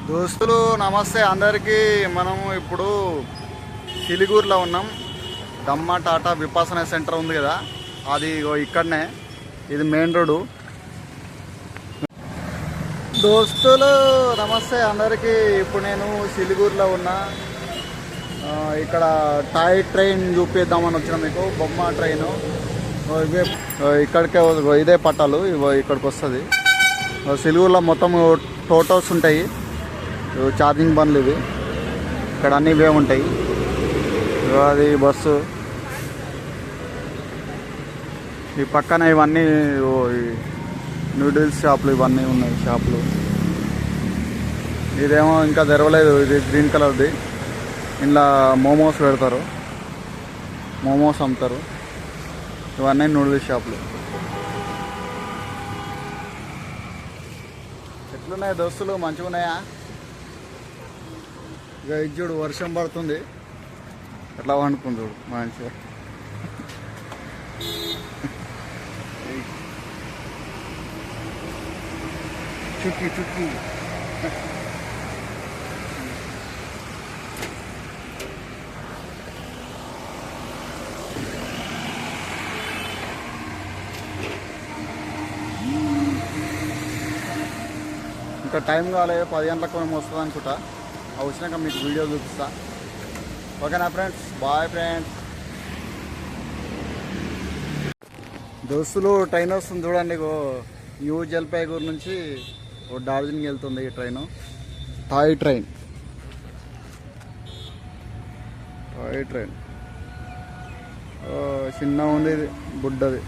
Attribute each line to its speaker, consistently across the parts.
Speaker 1: దోస్తులు నమస్తే అందరికీ. మనము ఇప్పుడు సిలిగూరులో ఉన్నాం. దమ్మా టాటా విపాసన సెంటర్ ఉంది కదా, అది ఇక్కడనే. ఇది మెయిన్ రోడ్డు. దోస్తులు నమస్తే అందరికీ. ఇప్పుడు నేను సిలిగూరులో ఉన్నా. ఇక్కడ టాయ్ ట్రైన్ చూపిద్దామని వచ్చిన మీకు. బొమ్మ ట్రైన్ ఇవే ఇక్కడికే ఇదే పట్టాలు ఇక్కడికి వస్తుంది. సిలిగూరులో మొత్తం టోటోస్ ఉంటాయి, ఛార్జింగ్ బండ్లు ఇవి. ఇక్కడ అన్నీ ఇవే ఉంటాయి. అది బస్సు. ఈ పక్కన ఇవన్నీ నూడిల్స్ షాపులు ఇవన్నీ ఉన్నాయి షాపులు. ఇదేమో ఇంకా తెరవలేదు, ఇది గ్రీన్ కలర్ది. ఇంట్లో మోమోస్ పెడతారు, మోమోస్ అమ్ముతారు. ఇవన్నీ నూడిల్స్ షాపులు. ఎట్లున్నాయి దోస్తులు, మంచిగా ఉన్నాయా? ఇక ఇజ్జుడు వర్షం పడుతుంది, ఎట్లా వండుకుంది చూడు మంచిగా. చుక్కి చుక్కి ఇంకా టైం కాలేదు, 10 గంటలకు మేము వస్తుంది అనుకుంటా. అవి వచ్చినాక మీకు వీడియో చూపిస్తా. ఓకేనా ఫ్రెండ్స్? Bye friends. దోస్తులు ట్రైన్ వస్తుంది చూడండి. న్యూ జల్పాయిగూర్ నుంచి డార్జిలింగ్ వెళ్తుంది ఈ train. Toy train, toy train. చిన్న ఉంది ఇది, బుడ్డది.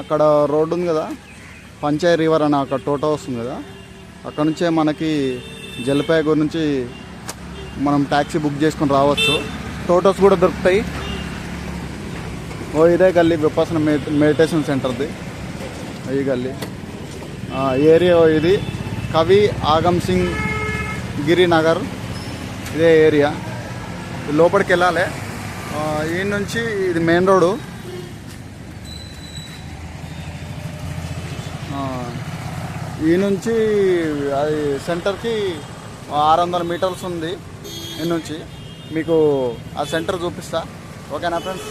Speaker 1: అక్కడ రోడ్డు ఉంది కదా, పంచాయ్ రివర్ అని, అక్కడ టోటో వస్తుంది కదా, అక్కడ నుంచే మనకి జల్పాయిగూర్ నుంచి మనం ట్యాక్సీ బుక్ చేసుకొని రావచ్చు. టోటోస్ కూడా దొరుకుతాయి. ఇదే గల్లీ విపాసన మెడిటేషన్ సెంటర్ది. ఈ గల్లీ ఏరియా ఇది. కవి ఆగమ్ సింగ్ గిరి నగర్ ఇదే ఏరియా. లోపలికి వెళ్ళాలి. ఈ నుంచి ఇది మెయిన్ రోడ్డు. ఈ నుంచి అది సెంటర్కి 600 మీటర్స్ ఉంది. ఈ నుంచి మీకు ఆ సెంటర్ చూపిస్తా. ఓకేనా ఫ్రెండ్స్?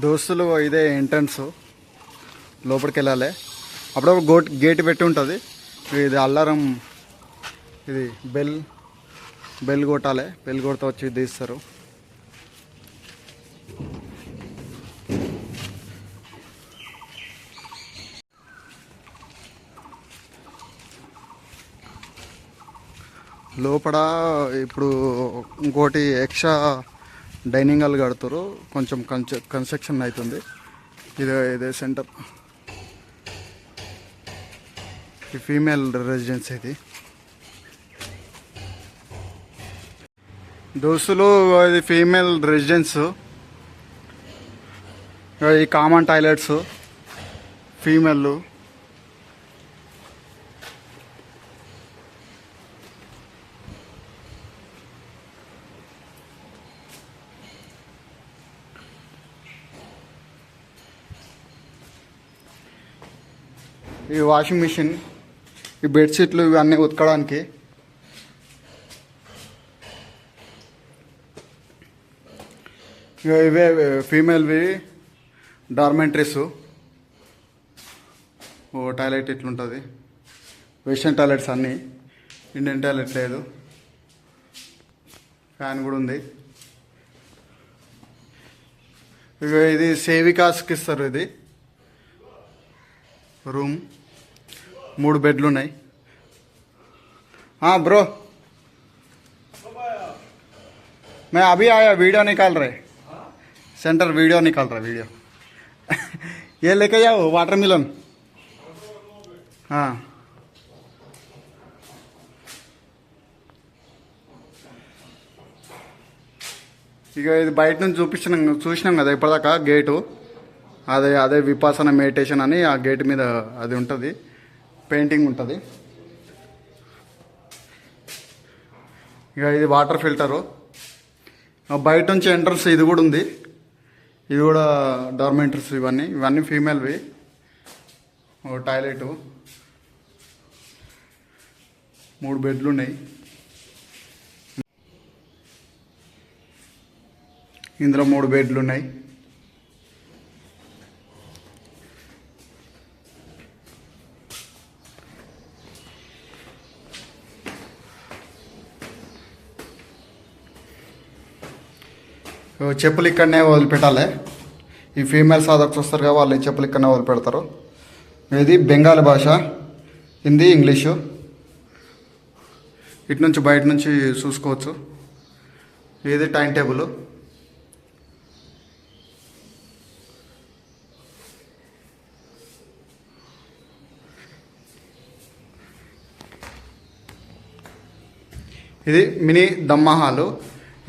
Speaker 1: దోస్తులు ఇదే ఎంట్రన్స్, లోపలికి వెళ్ళాలి. అప్పుడప్పుడు గేట్ పెట్టి ఉంటుంది. ఇది అల్లారం, ఇది బెల్ కొట్టాలి. బెల్ కొడితే వచ్చి తీస్తారు. లోపల ఇప్పుడు ఇంకోటి ఎక్స్ట్రా డైనింగ్ హాల్ కడుతురు. కొంచెం కన్స్ట్రక్షన్ అవుతుంది. ఇదే సెంటర్. ఈ ఫీమేల్ రెసిడెన్స్ ఇది. దోస్తులు ఇది ఫీమేల్ రెసిడెన్స్. ఈ కామన్ టాయిలెట్స్ ఫీమేల్. ఈ వాషింగ్ మిషన్, ఈ బెడ్షీట్లు ఇవన్నీ ఉతకడానికి. ఇవే ఫీమేల్వి డార్మెంటరీస్. ఓ టాయిలెట్ ఇట్లుంటుంది. వెస్టర్న్ టాయిలెట్స్ అన్నీ, ఇండియన్ టాయిలెట్ లేదు. ఫ్యాన్ కూడా ఉంది. ఇక ఇది సేవికాస్కి ఇస్తారు. ఇది రూమ్, 3 బెడ్లు ఉన్నాయి. हाँ ब्रो, मैं अभी आया, वीडियो निकाल रहे. सेंटर वीडियो निकाल रहा, वीडियो. ये लेके जाओ वाटरमेलन. हाँ ఇక ఇది బయట నుంచి చూసినాం కదా ఇప్పటిదాకా గేటు. అదే విపాసన మెడిటేషన్ అని ఆ గేట్ మీద అది ఉంటుంది, పెయింటింగ్ ఉంటుంది. ఇక ఇది వాటర్ ఫిల్టరు. బయట నుంచి ఎంట్రన్స్ ఇది కూడా ఉంది. ఇది కూడా డార్మెంటరీస్. ఇవన్నీ ఫీమేల్వి. ఓ టాయిలెటు, 3 బెడ్లు ఉన్నాయి. ఇందులో 3 బెడ్లు ఉన్నాయి. చెప్పులు ఇక్కడనే వదిలిపెట్టాలి. ఈ ఫీమేల్ సాధకులు వస్తారు కదా, వాళ్ళు చెప్పులు ఇక్కడనే వదిలిపెడతారు. ఇది బెంగాలీ భాష, హిందీ, ఇంగ్లీషు. ఇటు నుంచి బయట నుంచి చూసుకోవచ్చు. ఇది టైం టేబుల్. ఇది మినీ దమ్మా హాలు.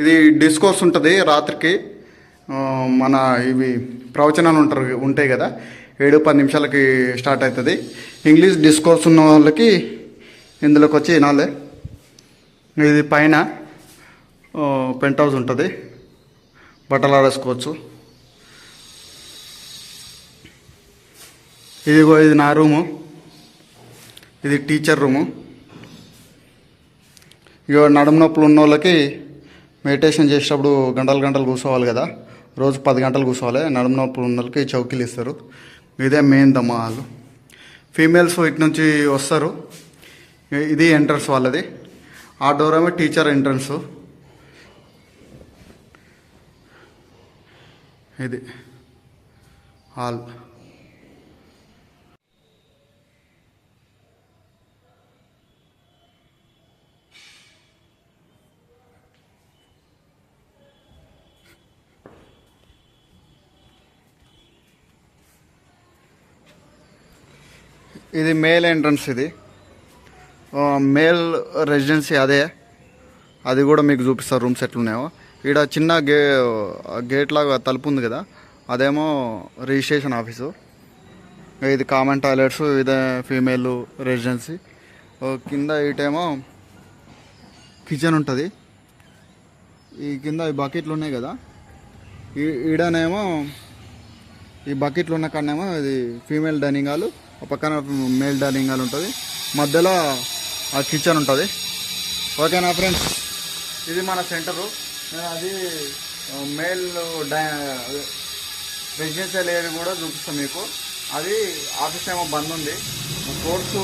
Speaker 1: ఇది డిస్కోర్స్ ఉంటుంది రాత్రికి. మన ఇవి ప్రవచనాలు ఉంటాయి కదా, 7-10 నిమిషాలకి స్టార్ట్ అవుతుంది. ఇంగ్లీష్ డిస్కోర్స్ ఉన్న వాళ్ళకి ఇందులోకి వచ్చి వినాలి. ఇది పైన పెంట్ హౌస్ ఉంటుంది, బట్టలు ఆరేసుకోవచ్చు. ఇది నా రూము. ఇది టీచర్ రూము. ఇక నడుము నొప్పులు ఉన్న వాళ్ళకి మెడిటేషన్ చేసేటప్పుడు గంటలు కూర్చోవాలి కదా, రోజు 10 గంటలు కూర్చోవాలి. నడుము నొప్పులు ఉన్న వాళ్ళకి చౌకీలు ఇస్తారు. ఇదే మెయిన్ దమ్మా హాల్. ఫీమేల్స్ ఇటు నుంచి వస్తారు. ఇది ఎంట్రన్స్ వాళ్ళది. ఆ డోర్ ఏమో టీచర్ ఎంట్రన్స్. ఇది హాల్. ఇది మేల్ ఎంట్రన్స్. ఇది మేల్ రెసిడెన్సీ. అది కూడా మీకు చూపిస్తారు రూమ్స్ ఎట్లున్నాయో. ఇక్కడ చిన్న గేట్ లాగా తలుపు ఉంది కదా, అదేమో రిజిస్ట్రేషన్ ఆఫీసు. ఇది కామన్ టాయిలెట్స్. ఇదే ఫీమేల్ రెసిడెన్సీ. కింద ఇటేమో కిచెన్ ఉంటుంది. ఈ కింద ఈ బకెట్లు ఉన్నాయి కదా, ఈడనేమో ఈ బకెట్లు ఉన్న కాడనేమో ఇది ఫీమేల్ డైనింగ్ హాల్, పక్కన మేల్ డైనింగ్ హాల్ ఉంటుంది, మధ్యలో ఆ కిచెన్ ఉంటుంది. ఓకేనా ఫ్రెండ్స్, ఇది మన సెంటరు. అది మేల్ రెసిడెన్షియల్ ఏరియా కూడా చూపిస్తాం మీకు. అది ఆఫీస్ ఏమో బంద్ ఉంది. కోర్సు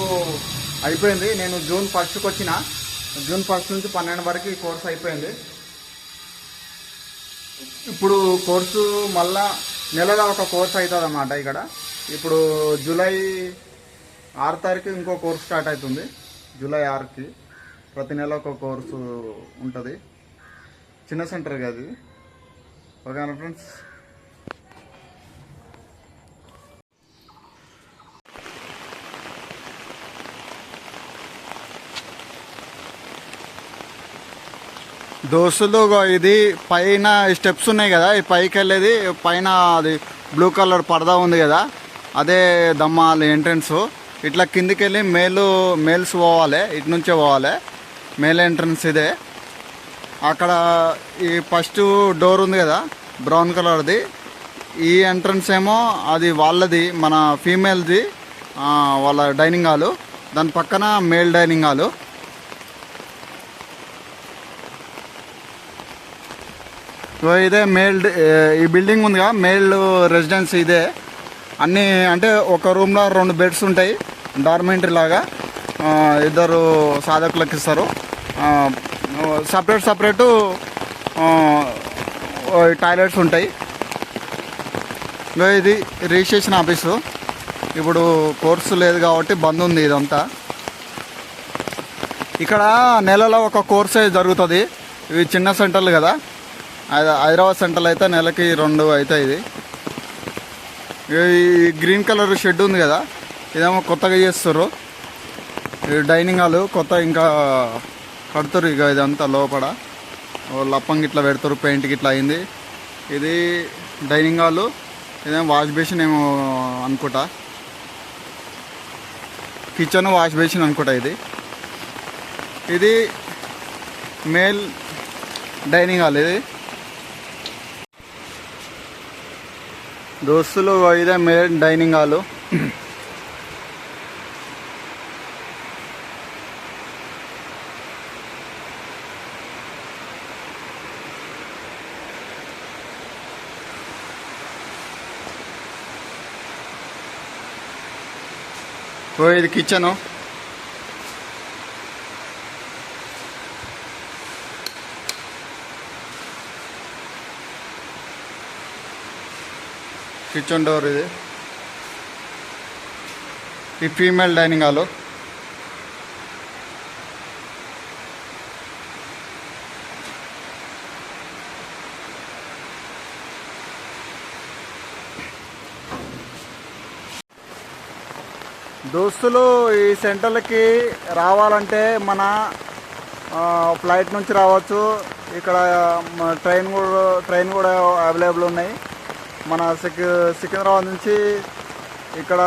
Speaker 1: అయిపోయింది. నేను జూన్ 1కి వచ్చిన. జూన్ 1 నుంచి 12 వరకు ఈ కోర్సు అయిపోయింది. ఇప్పుడు కోర్సు మళ్ళా నెలలో ఒక కోర్సు అవుతుంది అన్నమాట. ఇక్కడ ఇప్పుడు జూలై 6 తారీఖు ఇంకో కోర్సు స్టార్ట్ అవుతుంది. జూలై 6కి ప్రతి నెల ఒక కోర్సు ఉంటుంది. చిన్న సెంటర్ కదా ఇది. ఓకేనా ఫ్రెండ్స్. దోస్తులు ఇది పైన స్టెప్స్ ఉన్నాయి కదా, ఈ పైకి వెళ్ళేది పైన అది బ్లూ కలర్ పరదా ఉంది కదా, అదే దమ్మాల్ ఎంట్రన్స్. ఇట్లా కిందికి వెళ్ళి మేల్స్ పోవాలి, ఇటు నుంచే పోవాలి. మేల్ ఎంట్రన్స్ ఇదే. అక్కడ ఈ ఫస్ట్ డోర్ ఉంది కదా బ్రౌన్ కలర్ది, ఈ ఎంట్రన్స్ ఏమో అది వాళ్ళది, మన ఫీమేల్ది వాళ్ళ డైనింగ్ హాలు. దాని పక్కన మేల్ డైనింగ్ హాలు. ఇదే మేల్, ఈ బిల్డింగ్ ఉందిగా మేల్ రెసిడెన్స్ ఇదే. అన్నీ అంటే ఒక రూమ్లో 2 బెడ్స్ ఉంటాయి, డార్మెంటరీ లాగా. 2 సాధకులకు ఇస్తారు. సపరేటు టాయిలెట్స్ ఉంటాయి. ఇది రిజిస్ట్రేషన్ ఆఫీసు. ఇప్పుడు కోర్సు లేదు కాబట్టి బంద్ ఉంది ఇదంతా. ఇక్కడ నెలలో ఒక కోర్సే జరుగుతుంది. ఇవి చిన్న సెంటర్లు కదా, హైదరాబాద్ సెంటర్లో అయితే నెలకి 2 అవుతాయి. ఇది ఈ గ్రీన్ కలర్ షెడ్ ఉంది కదా, ఇదేమో కొత్తగా చేస్తారు. ఈ డైనింగ్ హాలు కొత్త ఇంకా కడుతురు. ఇక ఇదంతా లోపల లప్పంగి ఇట్లా పెడతారు, పెయింట్కి ఇట్లా అయింది. ఇది డైనింగ్ హాలు. ఇదేమో వాష్ బేసిన్ ఏమో అనుకుంటా, కిచెన్ వాష్ బేసిన్ అనుకుంటా. ఇది మేల్ డైనింగ్ హాల్. ఇది దోస్తులు ఇదే మేల్ డైనింగ్ హాలు. ఇది కిచెను. కిచెన్ డోర్ ఇది. ఈ ఫీమేల్ డైనింగ్ హాలు. దోస్తులు ఈ సెంటర్లకి రావాలంటే మన ఫ్లైట్ నుంచి రావచ్చు. ఇక్కడ ట్రైన్ కూడా అవైలబుల్ ఉన్నాయి. మన సికింద్రాబాద్ నుంచి ఇక్కడ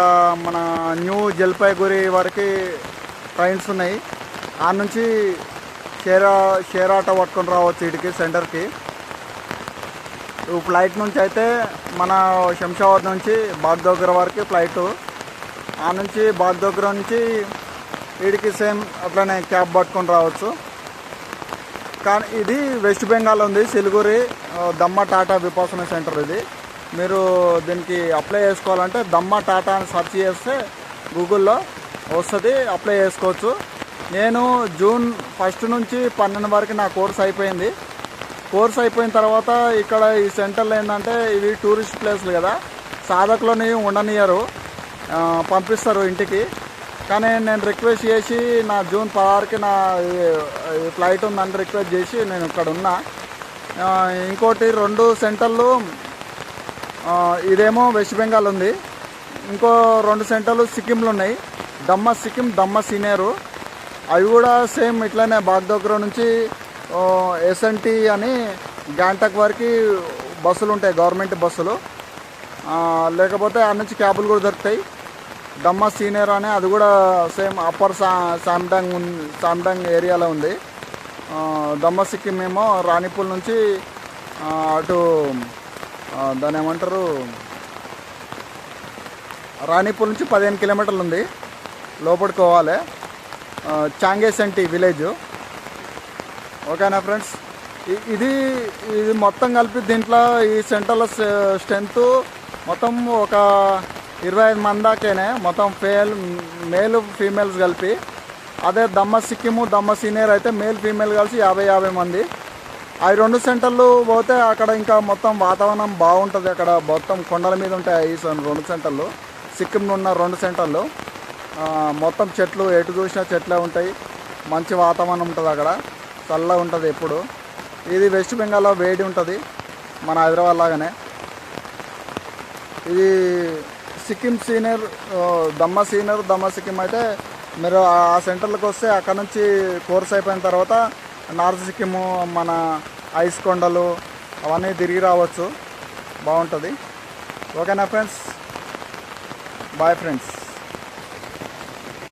Speaker 1: మన న్యూ జల్పాయిగురి వరకు ట్రైన్స్ ఉన్నాయి. ఆ నుంచి షేర్ ఆటో పట్టుకొని రావచ్చు ఇటుకి సెంటర్కి. ఫ్లైట్ నుంచి అయితే మన శంషాబాద్ నుంచి బాగ్దోగ్ర వరకు ఫ్లైటు. ఆ నుంచి బాగ్దోగ్ర నుంచి వీడికి సేమ్ అట్లనే క్యాబ్ పట్టుకొని రావచ్చు. కానీ ఇది వెస్ట్ బెంగాల్ ఉంది, సిలిగురి దమ్మా టాటా విపాసన సెంటర్. ఇది మీరు దీనికి అప్లై చేసుకోవాలంటే దమ్మా టాటా అని సెర్చ్ చేస్తే గూగుల్లో వస్తుంది, అప్లై చేసుకోవచ్చు. నేను జూన్ 1 నుంచి 12 వరకు నా కోర్స్ అయిపోయింది. కోర్స్ అయిపోయిన తర్వాత ఇక్కడ ఈ సెంటర్లో ఏంటంటే ఇవి టూరిస్ట్ ప్లేస్లు కదా, సాధకులని ఉండనియరు, పంపిస్తారు ఇంటికి. కానీ నేను రిక్వెస్ట్ చేసి నా జూన్ 16కి నా ఫ్లైట్ ఉందని రిక్వెస్ట్ చేసి నేను ఇక్కడ ఉన్నా. ఇంకోటి 2 సెంటర్లు, ఇదేమో వెస్ట్ బెంగాల్ ఉంది, ఇంకో 2 సెంటర్లు సిక్కింలో ఉన్నాయి. దమ్మా సిక్కిం, దమ్మా సీనియరు. అవి కూడా సేమ్ ఇట్లానే బాగ్దోగ్ర నుంచి ఎస్ఎన్టీ అని గ్యాంటక్ వరకు బస్సులు ఉంటాయి, గవర్నమెంట్ బస్సులు. లేకపోతే ఆ నుంచి క్యాబులు కూడా దొరుకుతాయి. దమ్మా సీనియర్ అని అది కూడా సేమ్ అప్పర్ సామ్డంగ్ ఏరియాలో ఉంది. దమ్మా సిక్కిం ఏమో రాణిపూల్ నుంచి అటు దాని ఏమంటారు, రాణిపూల్ నుంచి 15 కిలోమీటర్లు ఉంది, లోపలికి పోవాలి. చాంగేసెంటి విలేజ్. ఓకేనా ఫ్రెండ్స్. ఇది ఇది మొత్తం కలిపి దీంట్లో ఈ సెంటర్లో స్ట్రెంత్ మొత్తం ఒక 25 మంది దాకేనే, మొత్తం మేల్ ఫీమేల్స్ కలిపి. అదే దమ్మ సిక్కిము దమ్మ సీనియర్ అయితే మేల్ ఫీమేల్ కలిసి 50 మంది. అవి 2 సెంటర్లు పోతే అక్కడ ఇంకా మొత్తం వాతావరణం బాగుంటుంది. అక్కడ మొత్తం కొండల మీద ఉంటాయి ఈ 2 సెంటర్లు. సిక్కింలో ఉన్న 2 సెంటర్లు మొత్తం చెట్లు, ఎటు చూసినా చెట్లే ఉంటాయి. మంచి వాతావరణం ఉంటుంది అక్కడ, చల్లగా ఉంటుంది ఎప్పుడు. ఇది వెస్ట్ బెంగాల్లో వేడి ఉంటుంది, మన హైదరాబాద్ లాగానే. ఇది సిక్కిం సీనియర్ దమ్మ సిక్కిం అయితే మీరు ఆ సెంటర్లకు వస్తే అక్కడ నుంచి కోర్స్ అయిపోయిన తర్వాత నార్త్ సిక్కిము, మన ఐస్ కొండలు అవన్నీ తిరిగి రావచ్చు, బాగుంటుంది. ఓకేనా ఫ్రెండ్స్, బాయ్ ఫ్రెండ్స్.